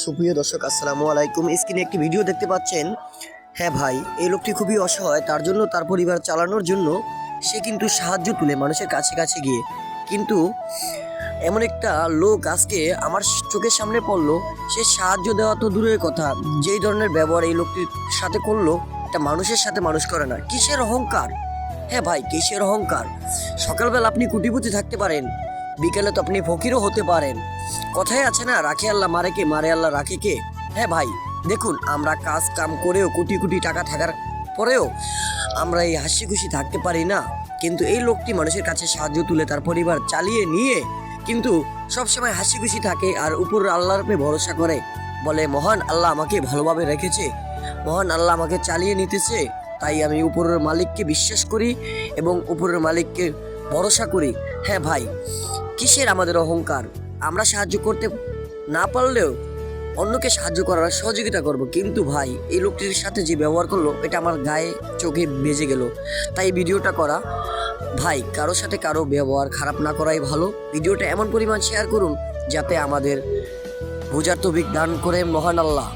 সুপ্রিয় দর্শক, আসসালামু আলাইকুম। স্ক্রিনে একটি ভিডিও দেখতে পাচ্ছেন। হ্যাঁ ভাই, এই লোকটি খুবই অসহায়। তার জন্য, তার পরিবার চালানোর জন্য সে কিন্তু সাহায্য তুলে মানুষের কাছে কাছে গিয়ে। কিন্তু এমন একটা লোক আজকে আমার চোখের সামনে পড়লো। সে সাহায্য দেওয়া তো দূরের কথা, যেই ধরনের ব্যবহার এই লোকটির সাথে করলো, এটা মানুষের সাথে মানুষ করে না। কিসের অহংকার! হ্যাঁ ভাই, কিসের অহংকার! সকালবেলা আপনি কোটিপতি থাকতে পারেন, বিকেলে তো আপনি ফকিরও হতে পারেন। কথায় আছে না, রাখে আল্লাহ মারে কে, মারে আল্লাহ রাখে কে। হ্যাঁ ভাই, দেখুন, আমরা কাজ কাম করেও কোটি কোটি টাকা থাকার পরেও আমরা এই হাসি খুশি থাকতে পারি না। কিন্তু এই লোকটি মানুষের কাছে সাহায্য তুলে তার পরিবার চালিয়ে নিয়ে কিন্তু সবসময় হাসি খুশি থাকে আর উপর আল্লাহর উপরে ভরসা করে। বলে, মহান আল্লাহ আমাকে ভালোভাবে রেখেছে, মহান আল্লাহ আমাকে চালিয়ে নিতেছে, তাই আমি উপরের মালিককে বিশ্বাস করি এবং উপরের মালিককে ভরসা করি। হ্যাঁ ভাই, কিসের আমাদের অহংকার! আমরা সাহায্য করতে না পারলেও অন্যকে সাহায্য করার সহযোগিতা করব। কিন্তু ভাই, এই লোকটির সাথে যে ব্যবহার করলো, এটা আমার গায়ে চোখে বেজে গেল। তাই ভিডিওটা করা। ভাই, কারোর সাথে কারো ব্যবহার খারাপ না করাই ভালো। ভিডিওটা এমন পরিমাণ শেয়ার করুন যাতে আমাদের বোঝার তৌফিক দান করেন মহান আল্লাহ।